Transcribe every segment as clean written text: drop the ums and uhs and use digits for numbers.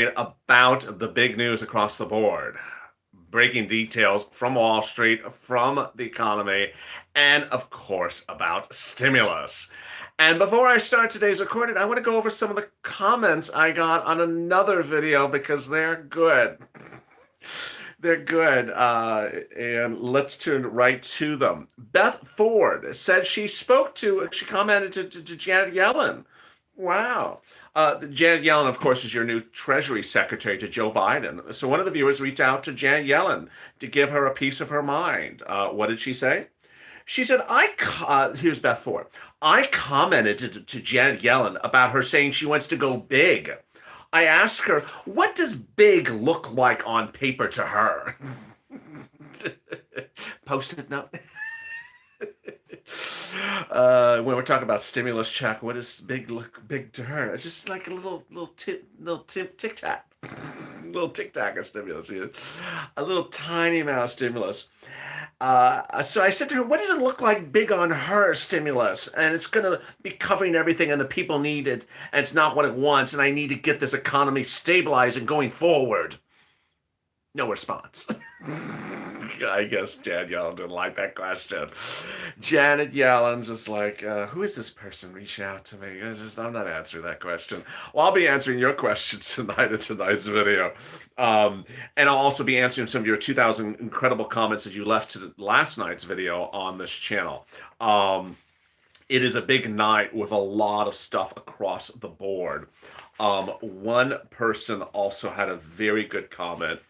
about the big news across the board. Breaking details from Wall Street, from the economy, and of course about stimulus. And before I start today's recording, I want to go over some of the comments I got on another video because they're good. They're good. And let's turn right to them. Beth Ford said she commented to Janet Yellen. Wow. Janet Yellen, of course, is your new Treasury Secretary to Joe Biden. So one of the viewers reached out to Janet Yellen to give her a piece of her mind. What did she say? She said, here's Beth Ford. I commented to Janet Yellen about her saying she wants to go big. I asked her, what does big look like on paper to her? Post-it note. When we're talking about stimulus check, what does big look big to her? It's just like a little tic tac, little tic tac of stimulus, a little tiny amount of stimulus. So I said to her, what does it look like big on her stimulus? And it's going to be covering everything and the people need it, and it's not what it wants, and I need to get this economy stabilized and going forward. No response. I guess Janet Yellen didn't like that question. Janet Yellen's just like, who is this person reaching out to me? I'm not answering that question. Well, I'll be answering your questions tonight in tonight's video. And I'll also be answering some of your 2,000 incredible comments that you left to last night's video on this channel. It is a big night with a lot of stuff across the board. One person also had a very good comment,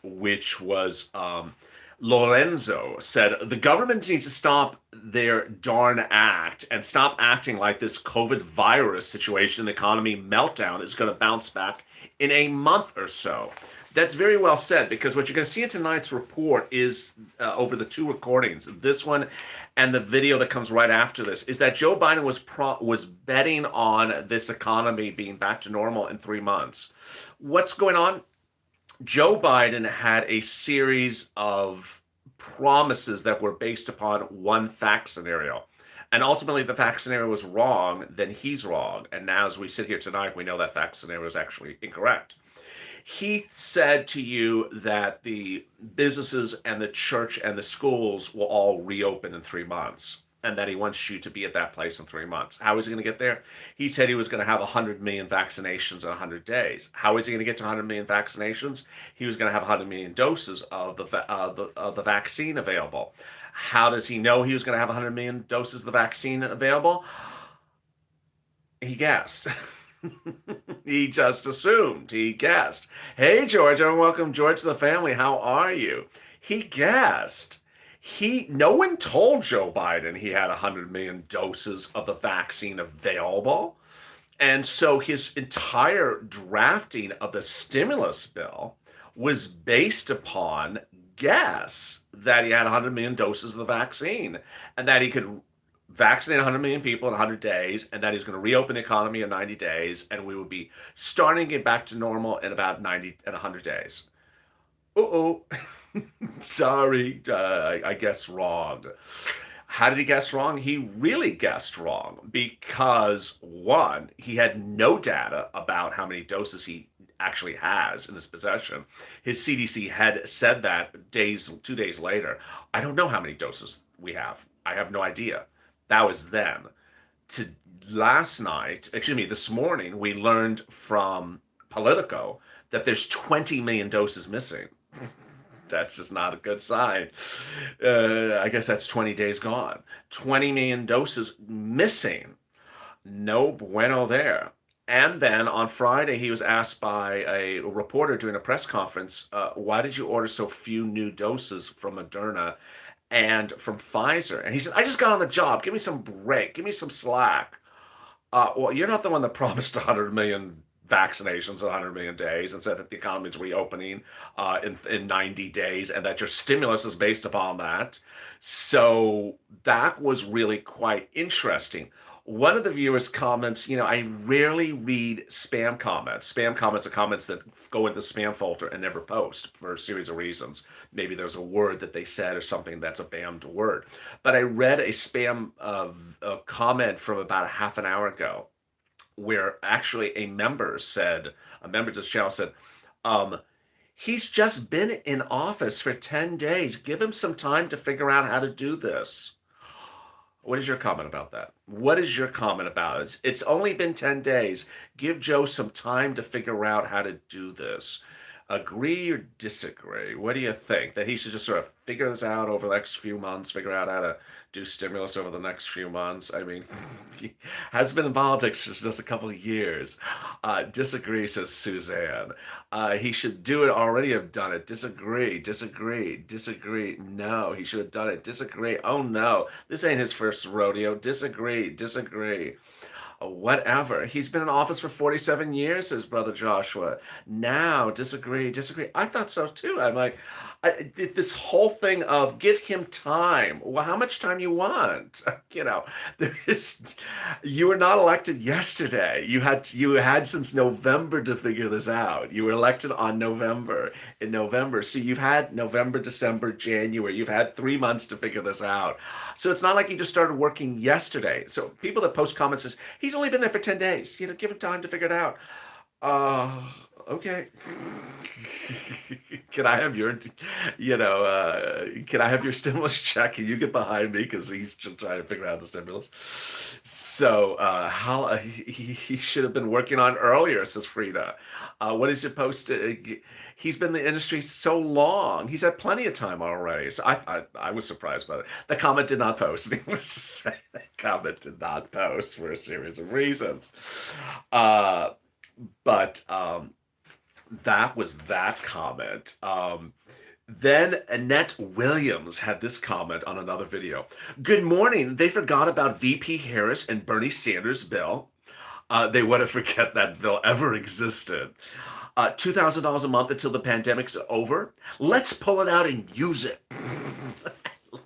which was Lorenzo said, the government needs to stop their darn act and stop acting like this COVID virus situation, the economy meltdown is going to bounce back in a month or so. That's very well said, because what you're going to see in tonight's report is over the two recordings, this one and the video that comes right after this, is that Joe Biden was betting on this economy being back to normal in 3 months. What's going on? Joe Biden had a series of promises that were based upon one fact scenario. And ultimately, the fact scenario was wrong, then he's wrong. And now, as we sit here tonight, we know that fact scenario is actually incorrect. He said to you that the businesses and the church and the schools will all reopen in 3 months, and that he wants you to be at that place in 3 months. How is he going to get there? He said he was going to have 100 million vaccinations in 100 days. How is he going to get to 100 million vaccinations? He was going to have 100 million doses of the vaccine available. How does he know he was going to have 100 million doses of the vaccine available? He guessed. He just assumed. He guessed. Hey, George, and welcome, George, to the family. How are you? He guessed. No one told Joe Biden he had 100 million doses of the vaccine available. And so his entire drafting of the stimulus bill was based upon guess that he had 100 million doses of the vaccine and that he could vaccinate 100 million people in 100 days, and that he's going to reopen the economy in 90 days, and we would be starting to get back to normal in about 100 days. Uh-oh. Sorry, I guessed wrong. How did he guess wrong? He really guessed wrong because, one, he had no data about how many doses he actually has in his possession. His CDC head said that 2 days later. I don't know how many doses we have. I have no idea. That was then. This morning, we learned from Politico that there's 20 million doses missing. That's just not a good sign. I guess that's 20 days gone. 20 million doses missing. No bueno there. And then on Friday, he was asked by a reporter during a press conference, why did you order so few new doses from Moderna and from Pfizer? And he said, I just got on the job. Give me some break. Give me some slack. Well, you're not the one that promised 100 million vaccinations in 100 million days and said that the economy is reopening in 90 days and that your stimulus is based upon that. So that was really quite interesting. One of the viewers comments, I rarely read spam comments. Spam comments are comments that go into the spam folder and never post for a series of reasons. Maybe there's a word that they said or something that's a banned word. But I read a spam comment from about a half an hour ago where actually a member of this channel said, um, he's just been in office for 10 days. Give him some time to figure out how to do this. What is your comment about that? What is your comment about it? It's only been 10 days. Give Joe some time to figure out how to do this. Agree or disagree? What do you think? That he should just sort of figure this out over the next few months, figure out how to do stimulus over the next few months? I mean, he has been in politics for just a couple of years. Disagree, says Suzanne. He should do it, already have done it. Disagree, disagree, disagree. No, he should have done it. Disagree. Oh no, this ain't his first rodeo. Disagree, disagree. Whatever. He's been in office for 47 years, says Brother Joshua. Now, disagree, disagree. I thought so too. I'm like, this whole thing of give him time. Well, how much time you want? You know, there is, you were not elected yesterday. You had since November to figure this out. You were elected in November. So you've had November, December, January. You've had 3 months to figure this out. So it's not like you just started working yesterday. So people that post comments says, he's only been there for 10 days. You know, give him time to figure it out. Okay. Can I have your, can I have your stimulus check? And you get behind me because he's just trying to figure out the stimulus. So, how he should have been working on earlier, says Frida. What is supposed to? He's been in the industry so long. He's had plenty of time already. So I was surprised by it. The comment did not post. The comment did not post for a series of reasons. But that was that comment. Then Annette Williams had this comment on another video. Good morning. They forgot about VP Harris and Bernie Sanders' bill. They want to forget that bill ever existed. $2,000 a month until the pandemic's over. Let's pull it out and use it.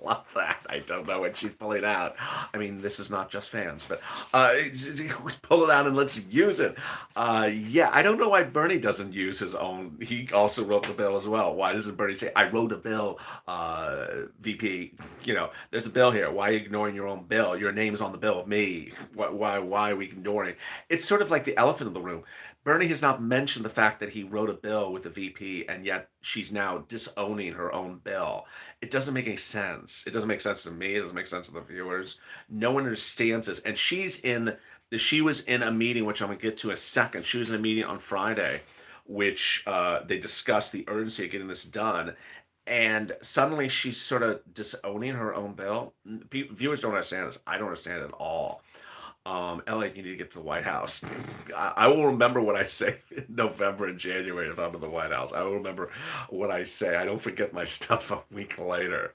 Love that. I don't know what she's pulling out. I mean, this is not just fans, but pull it out and let's use it. Yeah, I don't know why Bernie doesn't use his own. He also wrote the bill as well. Why doesn't Bernie say, I wrote a bill, VP? You know, there's a bill here. Why are you ignoring your own bill? Your name's on the bill of me. Why are we ignoring it? It's sort of like the elephant in the room. Bernie has not mentioned the fact that he wrote a bill with the VP, and yet she's now disowning her own bill. It doesn't make any sense. It doesn't make sense to me. It doesn't make sense to the viewers. No one understands this. And she was in a meeting, which I'm going to get to in a second. She was in a meeting on Friday, which they discussed the urgency of getting this done. And suddenly she's sort of disowning her own bill. Viewers don't understand this. I don't understand it at all. LA, you need to get to the White House. I will remember what I say in November and January if I'm in the White House. I will remember what I say. I don't forget my stuff a week later.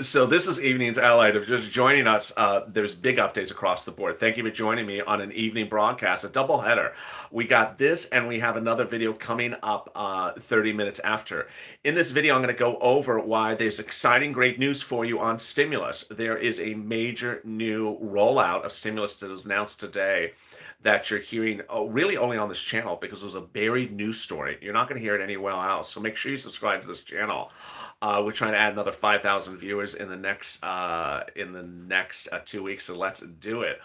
So this is Evenings LA. If you're just joining us, there's big updates across the board. Thank you for joining me on an evening broadcast, a double header. We got this and we have another video coming up 30 minutes after. In this video, I'm going to go over why there's exciting, great news for you on stimulus. There is a major new rollout of stimulus that was announced today that you're hearing really only on this channel because it was a buried news story. You're not going to hear it anywhere else. So make sure you subscribe to this channel. We're trying to add another 5,000 viewers in the next 2 weeks, so let's do it.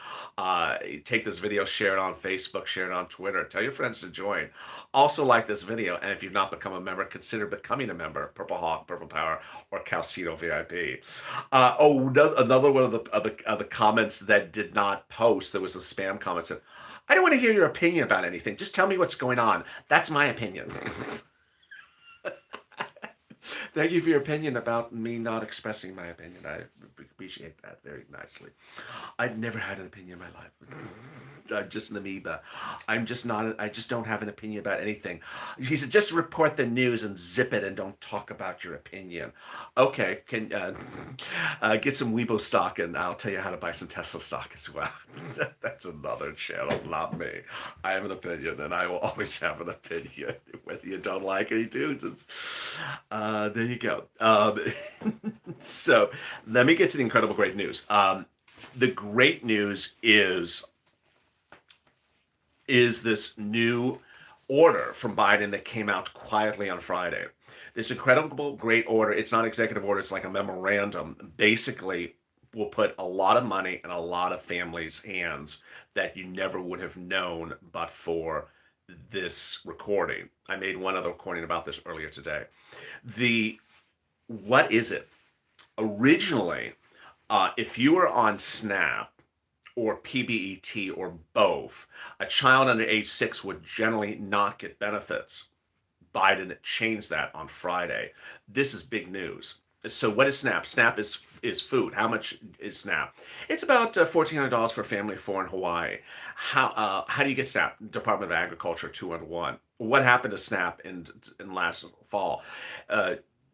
Take this video, share it on Facebook, share it on Twitter. Tell your friends to join. Also like this video, and if you've not become a member, consider becoming a member. Purple Hawk, Purple Power, or Calcito VIP. Another one of the comments that did not post, there was a spam comment said, I don't want to hear your opinion about anything. Just tell me what's going on. That's my opinion. Thank you for your opinion about me not expressing my opinion. I appreciate that very nicely. I've never had an opinion in my life. I'm just an amoeba. I just don't have an opinion about anything. He said, just report the news and zip it and don't talk about your opinion. Okay, can get some Weibo stock and I'll tell you how to buy some Tesla stock as well. That's another channel, not me. I have an opinion and I will always have an opinion. Whether you don't like it, you do. There you go. So let me get to the incredible great news. The great news is this new order from Biden that came out quietly on Friday. This incredible great order, it's not executive order, it's like a memorandum, basically will put a lot of money in a lot of families' hands that you never would have known but for this recording. I made one other recording about this earlier today. The what is it? Originally, if you were on SNAP or PBET or both, a child under age 6 would generally not get benefits. Biden changed that on Friday. This is big news. So what is SNAP? SNAP is food. How much is SNAP? It's about $1,400 for a family of 4 in Hawaii. How do you get SNAP? Department of Agriculture 2-1. What happened to SNAP in last fall?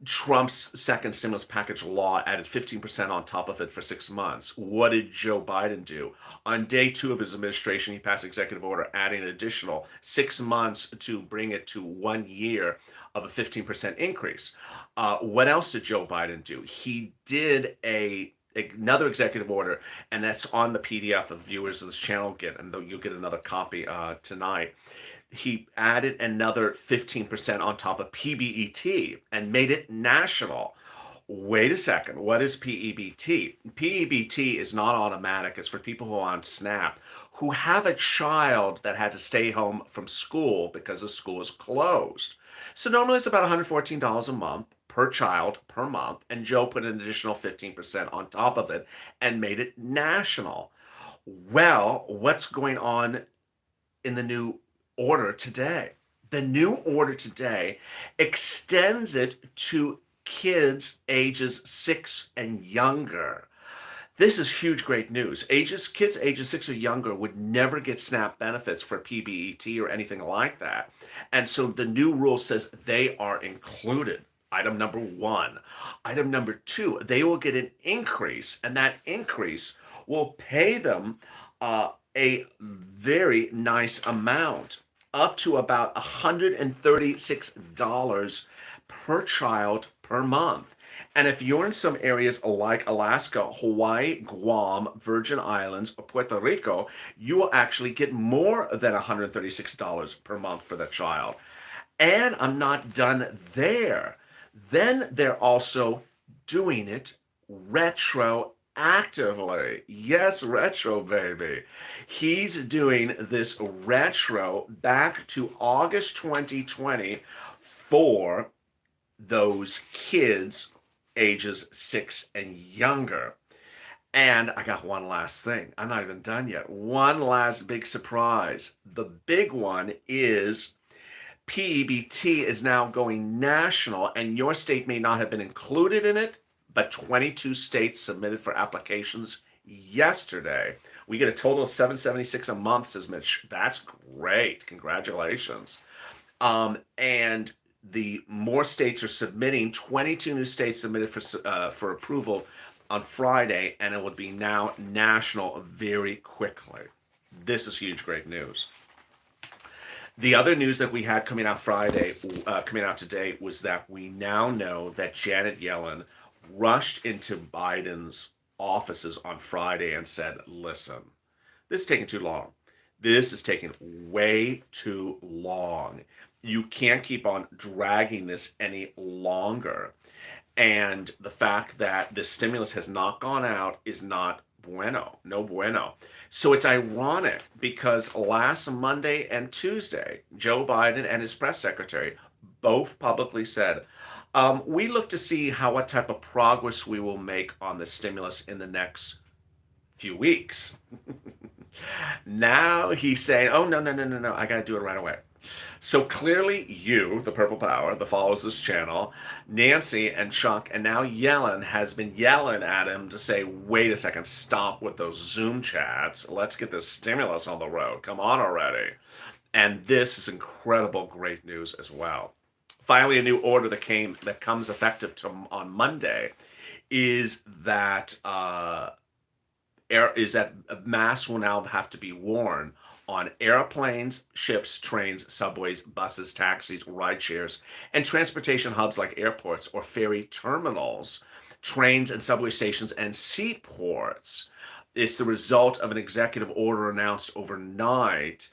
Trump's second stimulus package law added 15% on top of it for 6 months. What did Joe Biden do? On day 2 of his administration, he passed executive order adding an additional 6 months to bring it to 1 year of a 15% increase. What else did Joe Biden do? He did another executive order, and that's on the PDF of viewers of this channel get, and you'll get another copy tonight. He added another 15% on top of PBET and made it national. Wait a second, what is PEBT? PEBT is not automatic. It's for people who are on SNAP who have a child that had to stay home from school because the school is closed. So normally it's about $114 a month per child per month, and Joe put an additional 15% on top of it and made it national. Well, what's going on in the new order today? The new order today extends it to kids ages 6 and younger. This is huge, great news. Kids ages 6 or younger would never get SNAP benefits for PBET or anything like that. And so the new rule says they are included. Item number 1. Item number 2, they will get an increase, and that increase will pay them a very nice amount, up to about $136 per child per month. And if you're in some areas like Alaska, Hawaii, Guam, Virgin Islands, or Puerto Rico, you will actually get more than $136 per month for the child. And I'm not done there. Then they're also doing it retroactively. Yes, retro, baby. He's doing this retro back to August 2020 for those kids ages 6 and younger. And I got one last thing. I'm not even done yet. One last big surprise. The big one is PEBT is now going national, and your state may not have been included in it, but 22 states submitted for applications yesterday. We get a total of $776 a month, says Mitch. That's great. Congratulations. And the more states are submitting. 22 new states submitted for approval on Friday, and it will be now national very quickly. This is huge, great news. The other news that we had coming out today, was that we now know that Janet Yellen rushed into Biden's offices on Friday and said, listen, this is taking too long. This is taking way too long. You can't keep on dragging this any longer. And the fact that the stimulus has not gone out is not bueno, no bueno. So it's ironic because last Monday and Tuesday, Joe Biden and his press secretary both publicly said, we look to see what type of progress we will make on the stimulus in the next few weeks. Now he's saying, oh, no, I got to do it right away. So clearly you, the Purple Power, that follows this channel, Nancy and Chuck, and now Yellen has been yelling at him to say, wait a second, stop with those Zoom chats. Let's get this stimulus on the road. Come on already. And this is incredible, great news as well. Finally, a new order that comes effective on Monday is that masks will now have to be worn on airplanes, ships, trains, subways, buses, taxis, ride shares, and transportation hubs like airports or ferry terminals, trains and subway stations, and seaports. It's the result of an executive order announced overnight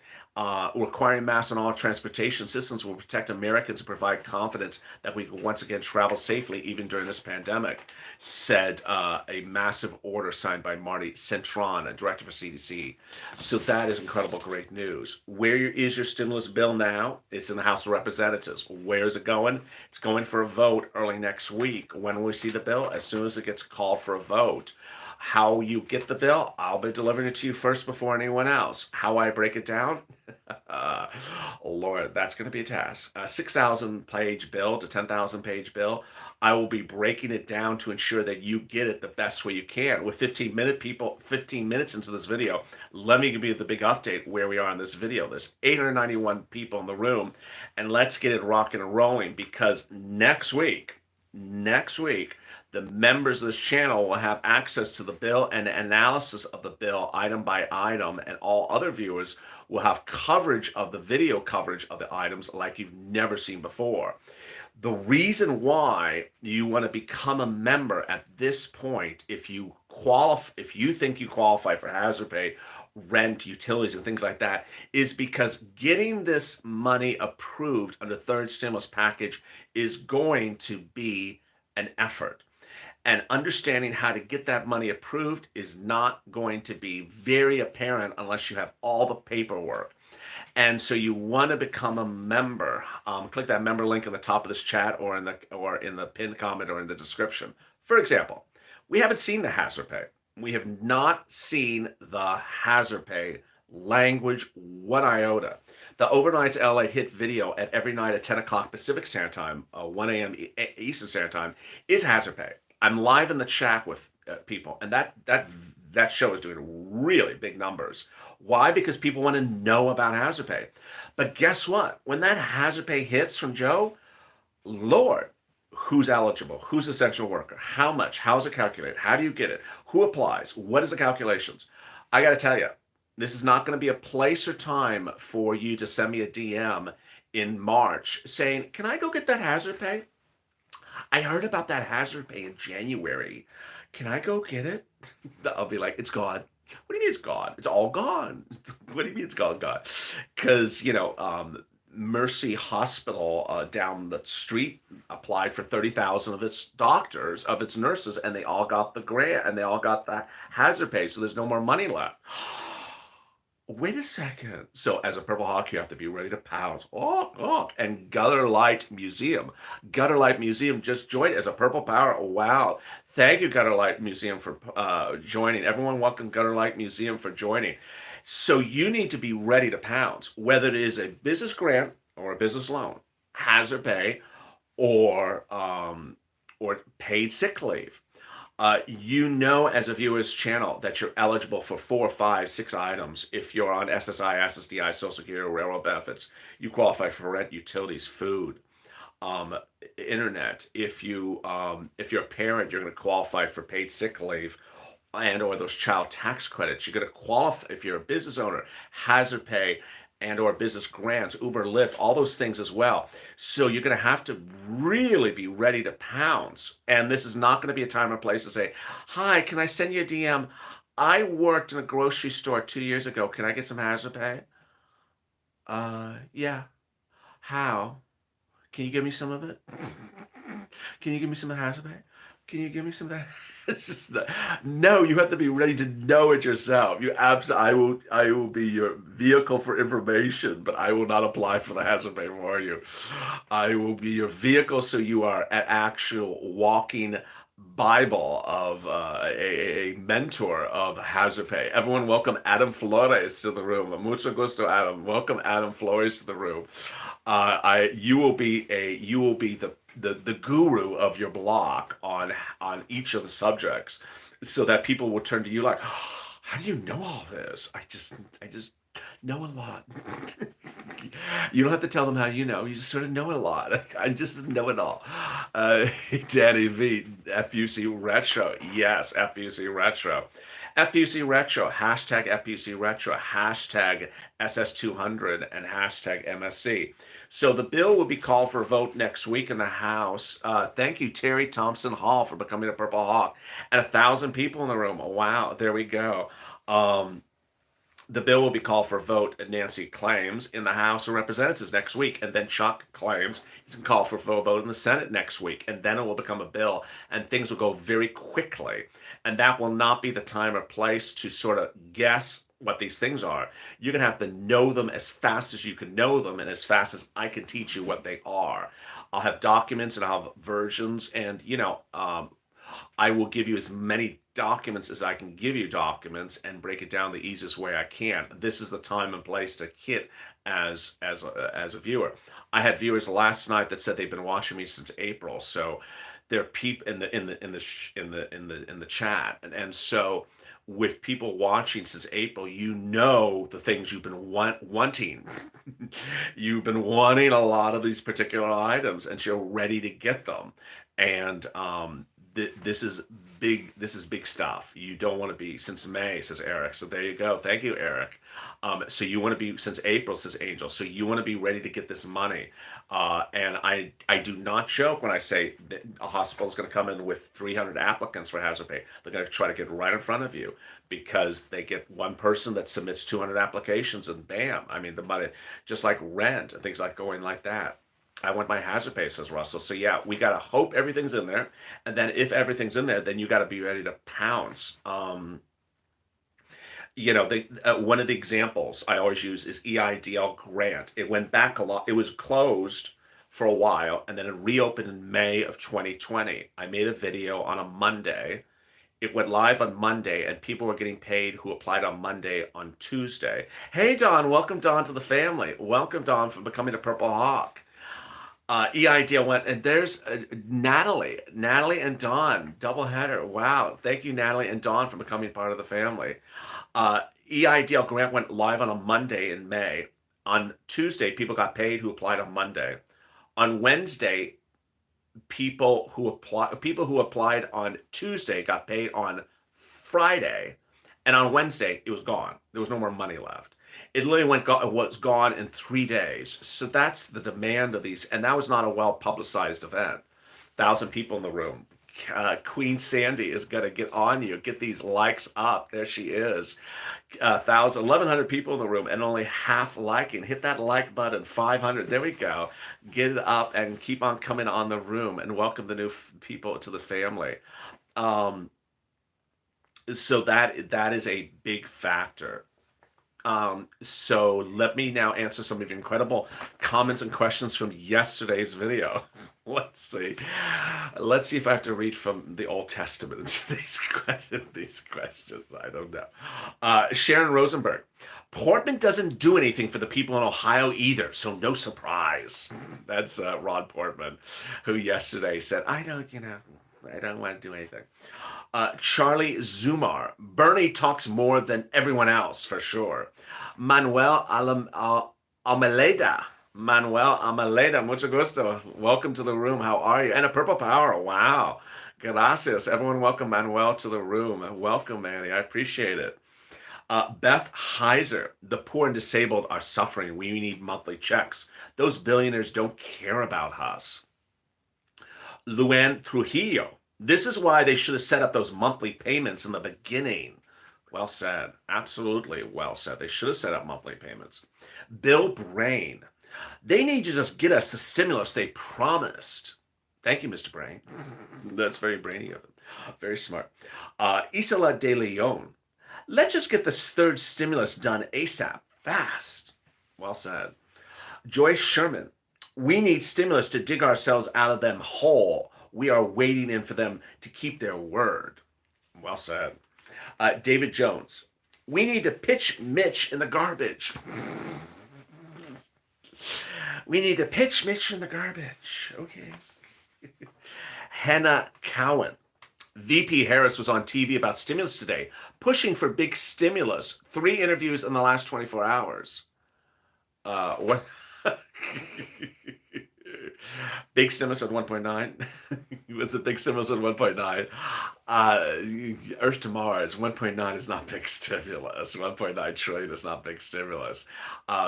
Requiring masks on all transportation systems will protect Americans and provide confidence that we can once again travel safely even during this pandemic, said a massive order signed by Marty Centron, a director for CDC. So that is incredible, great news. Where is your stimulus bill now? It's in the House of Representatives. Where is it going? It's going for a vote early next week. When will we see the bill? As soon as it gets called for a vote. How you get the bill, I'll be delivering it to you first before anyone else. How I break it down? Lord, that's going to be a task. A 6,000 page bill to 10,000 page bill. I will be breaking it down to ensure that you get it the best way you can. With 15 minutes into this video, let me give you the big update where we are in this video. There's 891 people in the room, and let's get it rocking and rolling, because next week, the members of this channel will have access to the bill and analysis of the bill item by item, and all other viewers will have coverage of the video coverage of the items like you've never seen before. The reason why you want to become a member at this point, if you think you qualify for hazard pay, rent, utilities, and things like that, is because getting this money approved under the third stimulus package is going to be an effort. And understanding how to get that money approved is not going to be very apparent unless you have all the paperwork. And so you want to become a member. Click that member link in the top of this chat, or in the pinned comment, or in the description. For example, we haven't seen the hazard pay. We have not seen the hazard pay language one iota. The Overnight LA Hit video at every night at 10 o'clock Pacific Standard Time, 1 a.m. Eastern Standard Time, is hazard pay. I'm live in the chat with people, and that show is doing really big numbers. Why? Because people want to know about hazard pay. But guess what? When that hazard pay hits from Joe, Lord, who's eligible? Who's essential worker? How much? How is it calculated? How do you get it? Who applies? What is the calculations? I got to tell you, this is not going to be a place or time for you to send me a DM in March saying, can I go get that hazard pay? I heard about that hazard pay in January. Can I go get it? I'll be like, it's gone. What do you mean it's gone? It's all gone. What do you mean it's gone? Because, Mercy Hospital down the street applied for 30,000 of its doctors, of its nurses, and they all got the grant, and they all got the hazard pay, so there's no more money left. Wait a second. So as a Purple Hawk, you have to be ready to pounce. And Gutter Light Museum. Gutter Light Museum just joined as a Purple Power. Wow. Thank you, Gutter Light Museum, for joining. Everyone, welcome Gutter Light Museum for joining. So you need to be ready to pounce, whether it is a business grant or a business loan, hazard pay, or paid sick leave. As a viewer's channel, that you're eligible for 4, 5, 6 items. If you're on SSI, SSDI, Social Security, or railroad benefits, you qualify for rent, utilities, food, internet. If you're a parent, you're going to qualify for paid sick leave and/or those child tax credits. You're going to qualify if you're a business owner, hazard pay, and/or business grants, Uber, Lyft, all those things as well. So you're going to have to really be ready to pounce. And this is not going to be a time or place to say, hi, can I send you a DM? I worked in a grocery store 2 years ago. Can I get some hazard pay? Yeah. How? Can you give me some of it? Can you give me some of the hazard pay? Can you give me some of that? It's just no. You have to be ready to know it yourself. I will be your vehicle for information, but I will not apply for the hazard pay for you. I will be your vehicle, so you are an actual walking Bible of a mentor of hazard pay. Everyone, welcome Adam Flores to the room. Mucho gusto, Adam. Welcome Adam Flores to the room. You will be the guru of your blog on each of the subjects, so that people will turn to you like, oh, how do you know all this? I just know a lot. You don't have to tell them how you know. You just sort of know a lot. I just know it all. Danny V, FPUC Retro. Yes, FPUC Retro. FPUC Retro, hashtag FPUC Retro, hashtag SS200, and hashtag MSC. So the bill will be called for a vote next week in the House. Thank you, Terry Thompson Hall, for becoming a Purple Hawk. And 1,000 people in the room. Wow, there we go. The bill will be called for a vote, and Nancy claims, in the House of Representatives next week. And then Chuck claims he's going to call for a vote in the Senate next week. And then it will become a bill, and things will go very quickly. And that will not be the time or place to sort of guess what these things are. You're going to have to know them as fast as you can know them, and as fast as I can teach you what they are. I'll have documents and I'll have versions, and I will give you as many documents as I can give you documents and break it down the easiest way I can. This is the time and place to hit as a viewer. I had viewers last night that said they've been watching me since April, so they're peep in the chat, and so with people watching since April, the things you've been wanting. You've been wanting a lot of these particular items, and you're ready to get them. And this is big. This is big stuff. You don't want to be since May, says Eric. So there you go. Thank you, Eric. So you want to be since April, says Angel. So you want to be ready to get this money. And I do not joke when I say that a hospital is going to come in with 300 applicants for hazard pay. They're going to try to get right in front of you, because they get one person that submits 200 applications, and bam. I mean, the money, just like rent and things like going like that. I want my hazard pay, says Russell. So yeah, we got to hope everything's in there. And then if everything's in there, then you got to be ready to pounce. One of the examples I always use is EIDL grant. It went back a lot. It was closed for a while, and then it reopened in May of 2020. I made a video on a Monday. It went live on Monday, and people were getting paid who applied on Monday on Tuesday. Hey, Don. Welcome, Don, to the family. Welcome, Don, for becoming a Purple Hawk. EIDL went, and there's Natalie and Dawn, double header. Wow. Thank you, Natalie and Dawn, for becoming part of the family. EIDL grant went live on a Monday in May. On Tuesday, people got paid who applied on Monday. On Wednesday, people who applied on Tuesday got paid on Friday, and on Wednesday it was gone. There was no more money left. It literally was gone in 3 days. So that's the demand of these, and that was not a well-publicized event. 1,000 people in the room. Queen Sandy is going to get on you. Get these likes up. There she is. 1,100 people in the room, and only half liking. Hit that like button. 500. There we go. Get it up and keep on coming on the room, and welcome the new people to the family. So that is a big factor. So let me now answer some of your incredible comments and questions from yesterday's video. Let's see if I have to read from the Old Testament into these questions. I don't know. Sharon Rosenberg. Portman doesn't do anything for the people in Ohio either, so no surprise. That's Rod Portman, who yesterday said, I don't want to do anything. Charlie Zumar. Bernie talks more than everyone else, for sure. Manuel Almeida. Mucho gusto. Welcome to the room. How are you? And a Purple Power. Wow. Gracias. Everyone welcome Manuel to the room. Welcome, Manny. I appreciate it. Beth Heiser. The poor and disabled are suffering. We need monthly checks. Those billionaires don't care about us. Luann Trujillo. This is why they should have set up those monthly payments in the beginning. Well said. Absolutely well said. They should have set up monthly payments. Bill Brain. They need to just get us the stimulus they promised. Thank you, Mr. Brain. That's very brainy of them. Very smart. Isela de Leon. Let's just get this third stimulus done ASAP. Fast. Well said. Joyce Sherman. We need stimulus to dig ourselves out of them hole. We are waiting in for them to keep their word. Well said. David Jones. We need to pitch Mitch in the garbage. We need to pitch Mitch in the garbage. Okay. Hannah Cowan. VP Harris was on TV about stimulus today, pushing for big stimulus. 3 interviews in the last 24 hours. What? Big stimulus at 1.9. Was it big stimulus at 1.9? Earth to Mars, 1.9 is not big stimulus. 1.9 trillion is not big stimulus.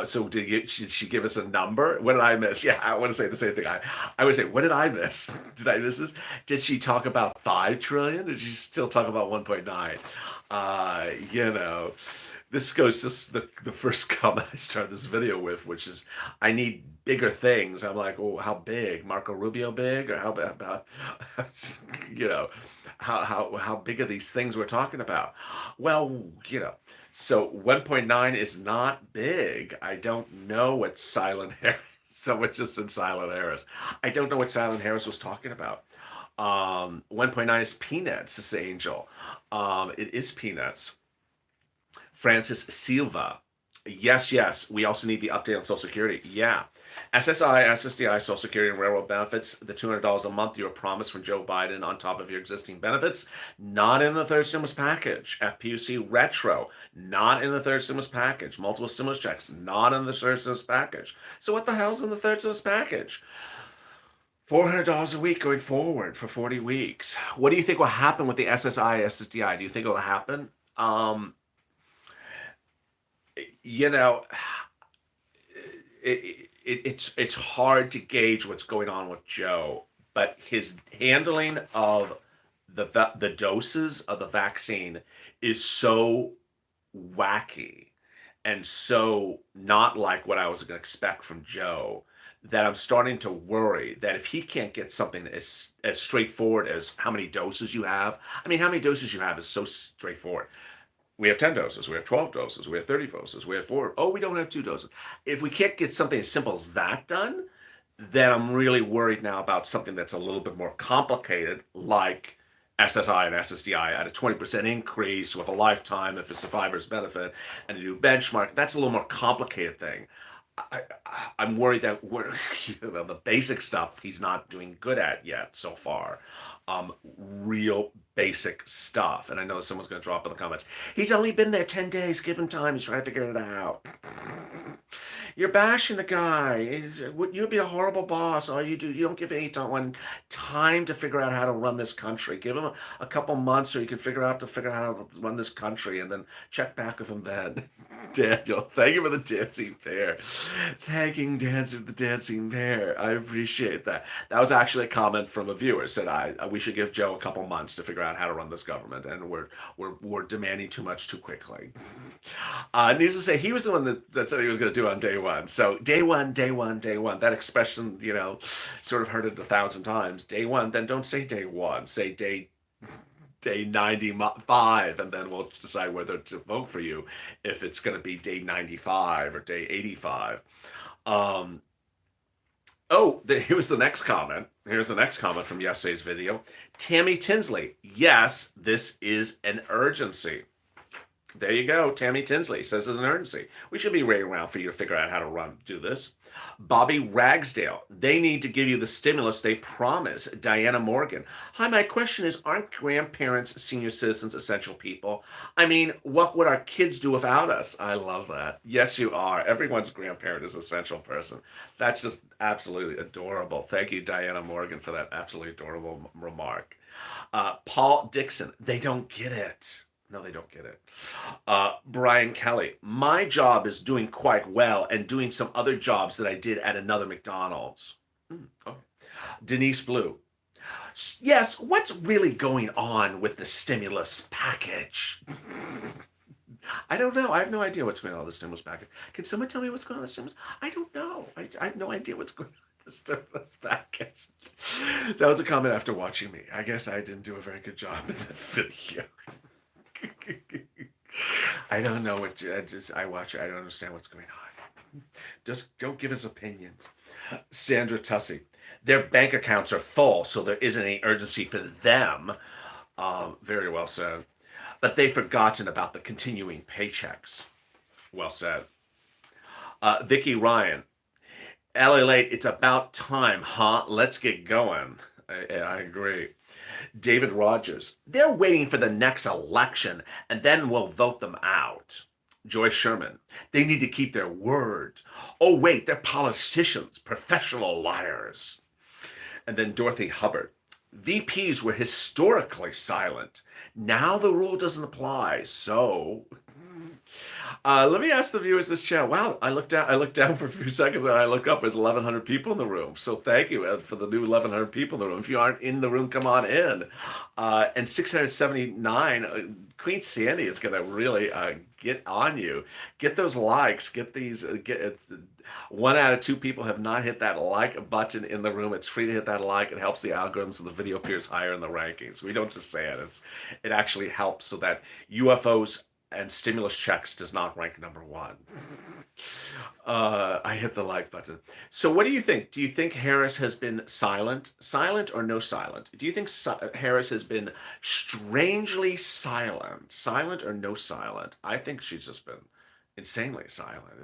So did she give us a number? What did I miss? Yeah, I want to say the same thing. I would say, what did I miss? Did I miss this? Did she talk about 5 trillion? Did she still talk about 1.9? This goes to the first comment I started this video with, which is I need bigger things. I'm like, oh, how big? Marco Rubio big, or how about you know, how big are these things we're talking about? Well, so 1.9 is not big. I don't know what Silent Harris. Someone just said Silent Harris. I don't know what Silent Harris was talking about. 1.9 is peanuts, this angel. It is peanuts. Francis Silva. Yes, yes. We also need the update on Social Security. Yeah. SSI, SSDI, Social Security, and Railroad benefits, the $200 a month you were promised from Joe Biden on top of your existing benefits, not in the third stimulus package. FPUC retro, not in the third stimulus package. Multiple stimulus checks, not in the third stimulus package. So what the hell's in the third stimulus package? $400 a week going forward for 40 weeks. What do you think will happen with the SSI, SSDI? Do you think it will happen? You know, it's hard to gauge what's going on with Joe, but his handling of the doses of the vaccine is so wacky and so not like what I was going to expect from Joe that I'm starting to worry that if he can't get something as straightforward as how many doses you have, I mean, how many doses you have is so straightforward. We have 10 doses, we have 12 doses, we have 30 doses, we have 4. Oh, we don't have 2 doses. If we can't get something as simple as that done, then I'm really worried now about something that's a little bit more complicated, like SSI and SSDI at a 20% increase with a lifetime if a survivor's benefit and a new benchmark. That's a little more complicated thing. I'm worried that the basic stuff he's not doing good at yet so far. Real basic stuff. And I know someone's going to drop in the comments. He's only been there 10 days. Give him time. He's trying to figure it out. You're bashing the guy. You'd be a horrible boss. All you do, you don't give anyone time to figure out how to run this country. Give him a couple months so you can figure out how to run this country and then check back with him then. Daniel, thank you for the dancing bear. Thanking the dancing bear. I appreciate that. That was actually a comment from a viewer. Said we should give Joe a couple months to figure out how to run this government, and we're demanding too much too quickly. Needless to say, he was the one that said he was going to do it on day one. So day one. That expression, sort of heard it 1,000 times. Day one. Then don't say day one. Say day 95, and then we'll decide whether to vote for you if it's going to be day 95 or day 85. Here's the next comment. Here's the next comment from yesterday's video. Tammy Tinsley. Yes, this is an urgency. There you go. Tammy Tinsley says it's an urgency. We should be waiting around for you to figure out how to do this. Bobby Ragsdale. They need to give you the stimulus they promise. Diana Morgan. Hi, my question is, aren't grandparents, senior citizens, essential people? I mean, what would our kids do without us? I love that. Yes, you are. Everyone's grandparent is an essential person. That's just absolutely adorable. Thank you, Diana Morgan, for that absolutely adorable remark. Paul Dixon. They don't get it. No, they don't get it. Brian Kelly. My job is doing quite well and doing some other jobs that I did at another McDonald's. Okay. Denise Blue. Yes, what's really going on with the stimulus package? I don't know. I have no idea what's going on with the stimulus package. Can someone tell me what's going on with the stimulus? I don't know. I have no idea what's going on with the stimulus package. That was a comment after watching me. I guess I didn't do a very good job in that video. I don't know what I watch it. I don't understand what's going on. Just don't give us opinions. Sandra Tussey. Their bank accounts are full, so there isn't any urgency for them. Very well said. But they've forgotten about the continuing paychecks. Well said. Vicky Ryan. LA, it's about time, huh? Let's get going. I agree. David Rogers. They're waiting for the next election, and then we'll vote them out. Joyce Sherman. They need to keep their word. Oh, wait, they're politicians, professional liars. And then Dorothy Hubbard. VPs were historically silent. Now the rule doesn't apply, so Let me ask the viewers this chat. Wow, I looked down for a few seconds and I look up. There's 1,100 people in the room. So thank you for the new 1,100 people in the room. If you aren't in the room, come on in. And 679, Queen Sandy is going to really get on you. Get those likes. Get these. One out of two people have not hit that like button in the room. It's free to hit that like. It helps the algorithms, and the video appears higher in the rankings. We don't just say it. It actually helps so that UFOs and stimulus checks does not rank number one. I hit the like button. So what do you think? Do you think Harris has been silent or no silent? Do you think Harris has been strangely silent or no silent? I think she's just been insanely silent.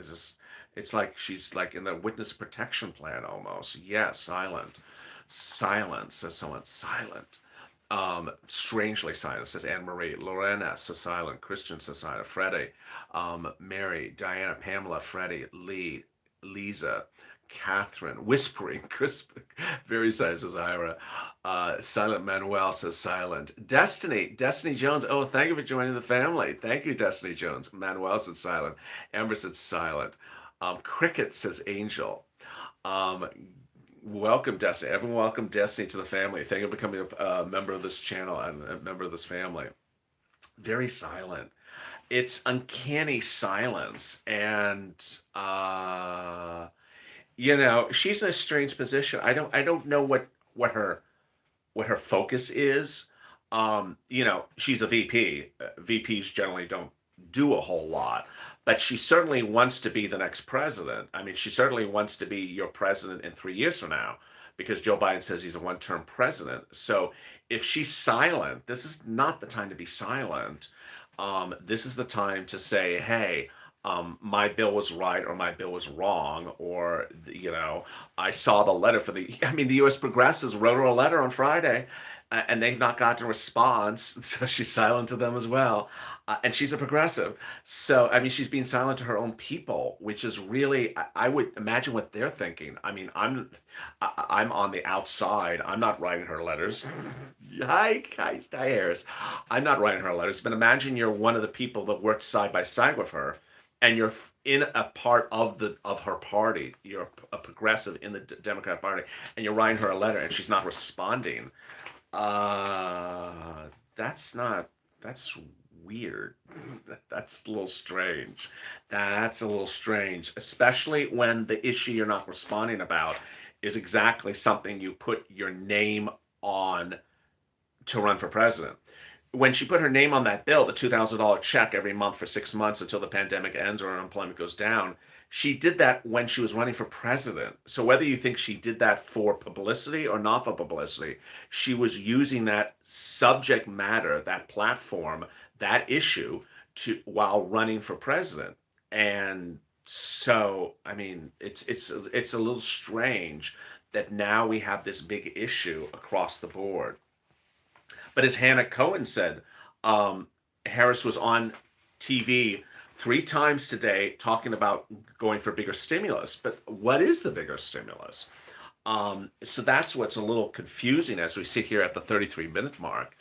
It's like she's like in the witness protection plan almost. Yeah, silent, says someone, silent. Strangely silent, says Anne Marie. Lorena says silent. Christian says silent. Freddie, Mary, Diana, Pamela, Freddie, Lee, Lisa, Catherine, whispering. Chris, very silent, says Ira. Silent Manuel says silent. Destiny Jones. Oh, thank you for joining the family. Thank you, Destiny Jones. Manuel said silent. Amber said silent. Cricket says angel. Um, Welcome, Destiny. Everyone, welcome Destiny to the family. Thank you for becoming a member of this channel and a member of this family. Very silent. It's uncanny silence, and she's in a strange position. I don't know what her focus is. She's a VP. VPs generally don't do a whole lot, but she certainly wants to be the next president. I mean, she certainly wants to be your president in 3 years from now, because Joe Biden says he's a one-term president. So if she's silent, this is not the time to be silent. This is the time to say, hey, my bill was right or my bill was wrong, or, I saw the letter the U.S. Progressives wrote her a letter on Friday, and they've not gotten a response, so she's silent to them as well. And she's a progressive. So, she's being silent to her own people, which is really, I would imagine what they're thinking. I'm on the outside. I'm not writing her letters. Hi, Harris. I'm not writing her letters, but imagine you're one of the people that worked side by side with her, and you're in a part of her party. You're a progressive in the Democrat Party, and you're writing her a letter, and she's not responding. That's weird. That's a little strange. That's a little strange, especially when the issue you're not responding about is exactly something you put your name on to run for president. When she put her name on that bill, the $2,000 check every month for 6 months until the pandemic ends or unemployment goes down, she did that when she was running for president. So whether you think she did that for publicity or not for publicity, she was using that subject matter, that platform, that issue while running for president. And so, it's a little strange that now we have this big issue across the board. But as Hannah Cohen said, Harris was on TV 3 times today talking about going for bigger stimulus. But what is the bigger stimulus? So that's what's a little confusing as we sit here at the 33-minute mark.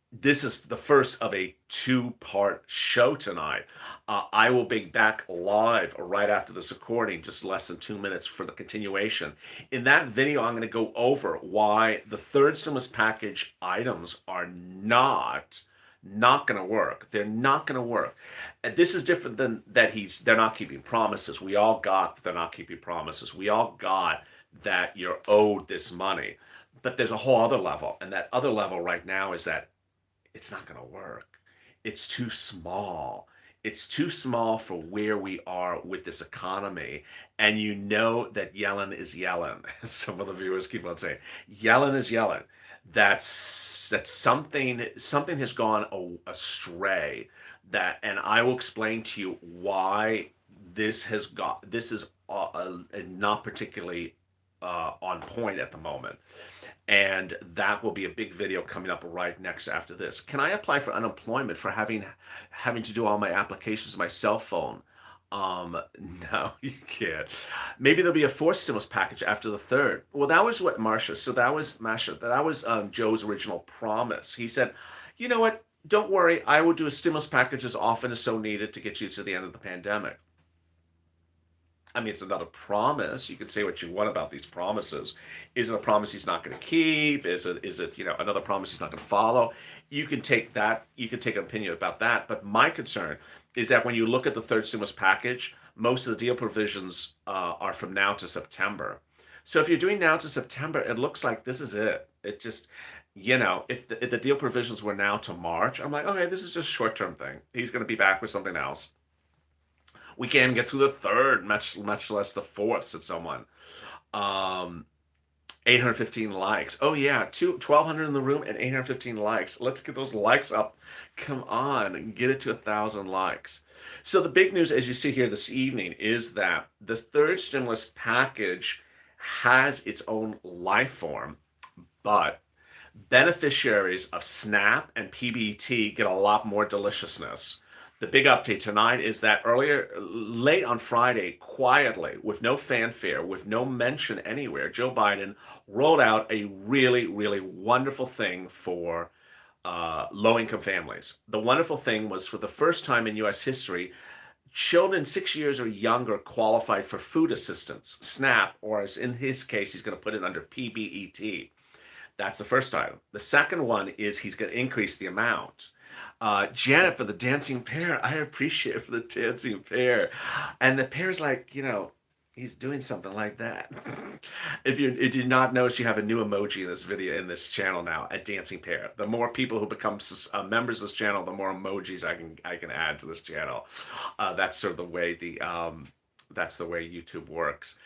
This is the first of a 2-part show tonight. I will be back live right after this recording, just less than 2 minutes for the continuation. In that video, I'm going to go over why the third stimulus package items are not going to work. They're not going to work. And this is different than that they're not keeping promises. We all got that they're not keeping promises. We all got that you're owed this money. But there's a whole other level. And that other level right now is that it's not going to work. It's too small. It's too small for where we are with this economy. And you know that Yellen is yelling. Some of the viewers keep on saying, Yellen is yelling. That something has gone astray. And I will explain to you why this is not particularly on point at the moment. And that will be a big video coming up right next after this. Can I apply for unemployment for having to do all my applications on my cell phone? No, you can't. Maybe there'll be a fourth stimulus package after the third. Well, that was what Masha. That was Joe's original promise. He said, you know what? Don't worry, I will do a stimulus package as often as so needed to get you to the end of the pandemic. I mean, it's another promise. You can say what you want about these promises. Is it a promise he's not going to keep? Is it another promise he's not going to follow? You can take that. You can take an opinion about that. But my concern is that when you look at the third stimulus package, most of the deal provisions are from now to September. So if you're doing now to September, it looks like this is it. It just, if the deal provisions were now to March, I'm like, okay, this is just a short-term thing. He's going to be back with something else. We can't even get through the third, much less the fourth, said someone. Um, 815 likes. Oh yeah, 1,200 in the room and 815 likes. Let's get those likes up. Come on, get it to 1,000 likes. So the big news, as you see here this evening, is that the third stimulus package has its own life form, but beneficiaries of SNAP and PBT get a lot more deliciousness. The big update tonight is that late on Friday, quietly, with no fanfare, with no mention anywhere, Joe Biden rolled out a really, really wonderful thing for low-income families. The wonderful thing was, for the first time in U.S. history, children 6 years or younger qualified for food assistance, SNAP, or as in his case, he's going to put it under PBET. That's the first item. The second one is he's going to increase the amount. Janet, for the dancing pear, I appreciate it for the dancing pear. And the pear's like, he's doing something like that. If you did not notice, you have a new emoji in this video, in this channel now, a dancing pear. The more people who become members of this channel, the more emojis I can add to this channel. That's sort of the way that's the way YouTube works.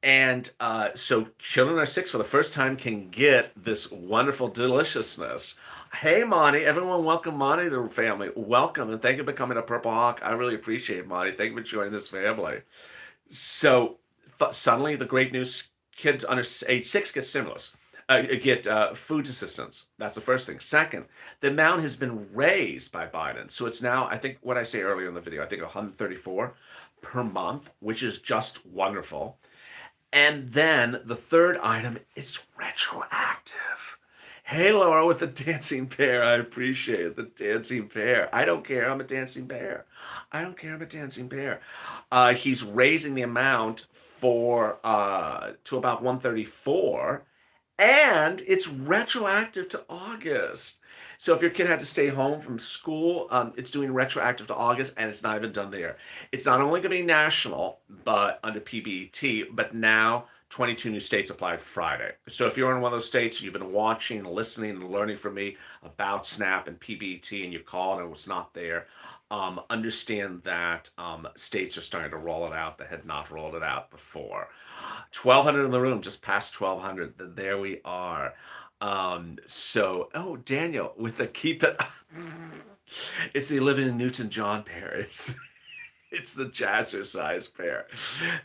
And so children are 6 for the first time can get this wonderful deliciousness. Hey, Monty. Everyone, welcome Monty to the family. Welcome, and thank you for becoming a Purple Hawk. I really appreciate it, Monty. Thank you for joining this family. So suddenly, the great news, kids under age 6 get stimulus, get food assistance. That's the first thing. Second, the amount has been raised by Biden. So it's now, I think what I say earlier in the video, I think 134 per month, which is just wonderful. And then the third item is retroactive. Hey, Laura, with the dancing bear. I appreciate it. The dancing bear. I don't care. I'm a dancing bear. I don't care. I'm a dancing bear. He's raising the amount to about 134, and it's retroactive to August. So if your kid had to stay home from school, it's doing retroactive to August, and it's not even done there. It's not only going to be national, but under PBT, but now 22 new states applied Friday. So if you're in one of those states and you've been watching, listening, and learning from me about SNAP and PBT, and you called and it's not there, understand that states are starting to roll it out that had not rolled it out before. 1,200 in the room, just past 1,200. There we are. Oh, Daniel, with the keep it. It's the Olivia Newton-John pair. It's the jazzercise pair.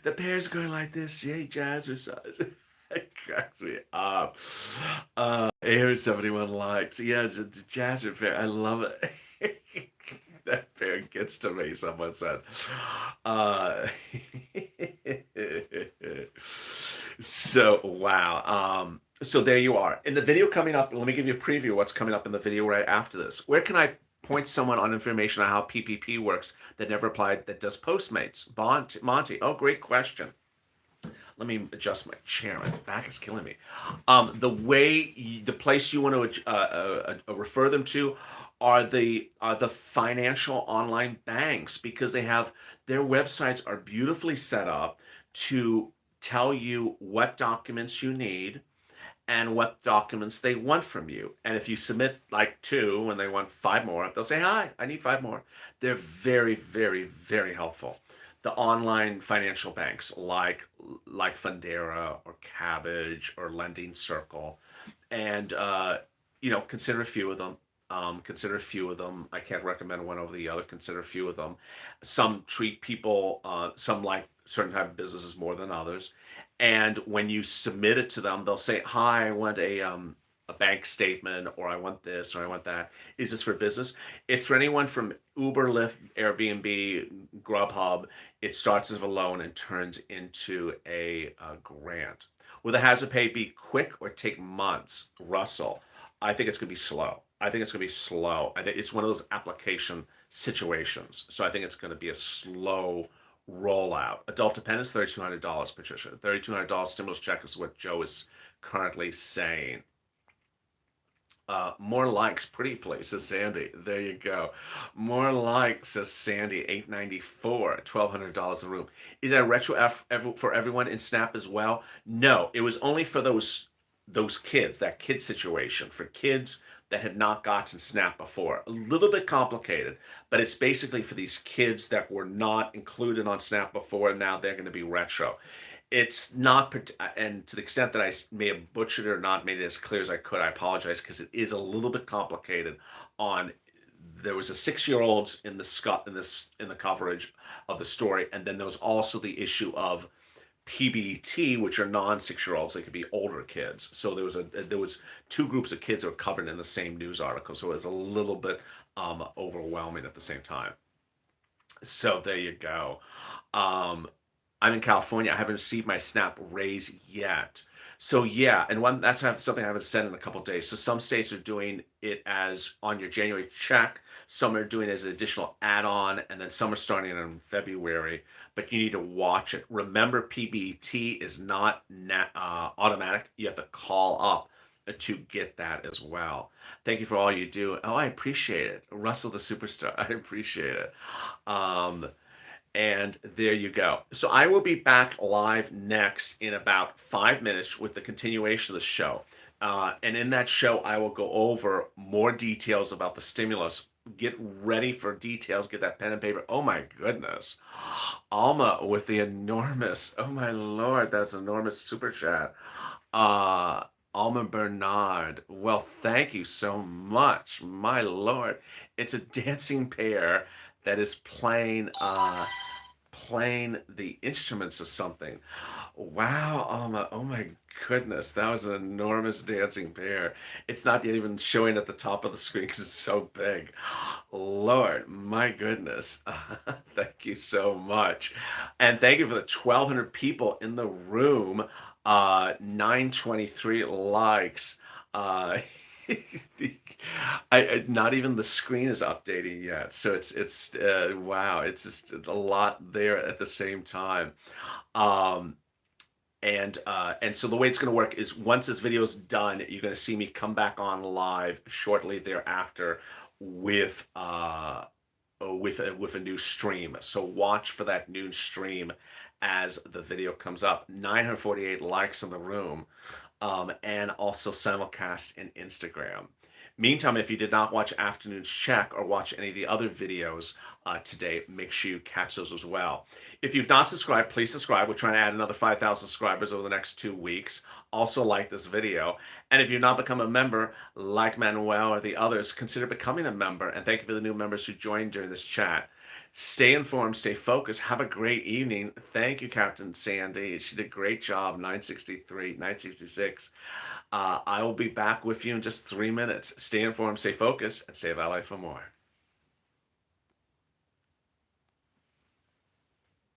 The pair's going like this. Yay, jazzercise. It cracks me up. 871 likes. Yeah, it's a jazzer pair. I love it. That pair gets to me, someone said. So, wow. So there you are. In the video coming up, let me give you a preview of what's coming up in the video right after this. Where can I point someone on information on how PPP works that never applied, that does Postmates? Monty, oh, great question. Let me adjust my chair. My back is killing me. The place you want to refer them to are the financial online banks, because their websites are beautifully set up to tell you what documents you need and what documents they want from you. And if you submit like 2 and they want 5 more, they'll say, hi, I need 5 more. They're very, very, very helpful. The online financial banks like Fundera or Cabbage or Lending Circle, and consider a few of them. I can't recommend one over the other. Consider a few of them. Some treat people, some like certain type of businesses more than others. And when you submit it to them, they'll say, hi, I want a bank statement, or I want this, or I want that. Is this for business? It's for anyone from Uber, Lyft, Airbnb, Grubhub. It starts as a loan and turns into a grant. Will the hazard pay be quick or take months? Russell, I think it's going to be slow. I think it's going to be slow. I think it's one of those application situations. So I think it's going to be a slow rollout. Adult dependents, $3,200, Patricia. $3,200 stimulus check is what Joe is currently saying. More likes, pretty please, says Sandy. There you go. More likes, says Sandy. 894, $1,200 a room. Is that retro for everyone in Snap as well? No, it was only for those kids, that kid situation, for kids that had not gotten Snap before. A little bit complicated, but it's basically for these kids that were not included on Snap before, and now they're going to be retro. It's not, and to the extent that I may have butchered it or not made it as clear as I could, I apologize because it is a little bit complicated. On There was a 6-year-olds in the in the coverage of the story, and then there was also the issue of PBT, which are non-6-year-olds. They could be older kids. So there was two groups of kids that were covered in the same news article. So it was a little bit overwhelming at the same time. So there you go. Um, I'm in California. I haven't received my SNAP raise yet. So yeah, and that's something I haven't said in a couple of days. So some states are doing it as on your January check. Some are doing it as an additional add-on, and then some are starting it in February. But you need to watch it. Remember, PBT is not automatic. You have to call up to get that as well. Thank you for all you do. Oh, I appreciate it. Russell the superstar. I appreciate it. Um, and there you go. So I will be back live next in about 5 minutes with the continuation of the show. And in that show, I will go over more details about the stimulus. Get ready for details. Get that pen and paper. Oh my goodness. Alma with the enormous, oh my Lord, that's enormous super chat. Uh, Alma Bernard. Well, thank you so much. My Lord. It's a dancing pair that is playing the instruments of something. Wow, Alma. Oh my goodness. That was an enormous dancing pair. It's not yet even showing at the top of the screen because it's so big. Lord, my goodness. Thank you so much. And thank you for the 1,200 people in the room. 923 likes. Uh, not even the screen is updating yet, so it's wow, it's just a lot there at the same time. Um, and so the way it's going to work is once this video is done, you're going to see me come back on live shortly thereafter with with a new stream. So watch for that new stream as the video comes up. 948 likes in the room, and also simulcast in Instagram. Meantime, if you did not watch Afternoon's Check or watch any of the other videos today, make sure you catch those as well. If you've not subscribed, please subscribe. We're trying to add another 5,000 subscribers over the next 2 weeks. Also like this video. And if you've not become a member, like Manuel or the others, consider becoming a member. And thank you for the new members who joined during this chat. Stay informed, stay focused. Have a great evening. Thank you, Captain Sandy. She did a great job. 963, 966. I will be back with you in just 3 minutes. Stay informed, stay focused, and stay valid for more.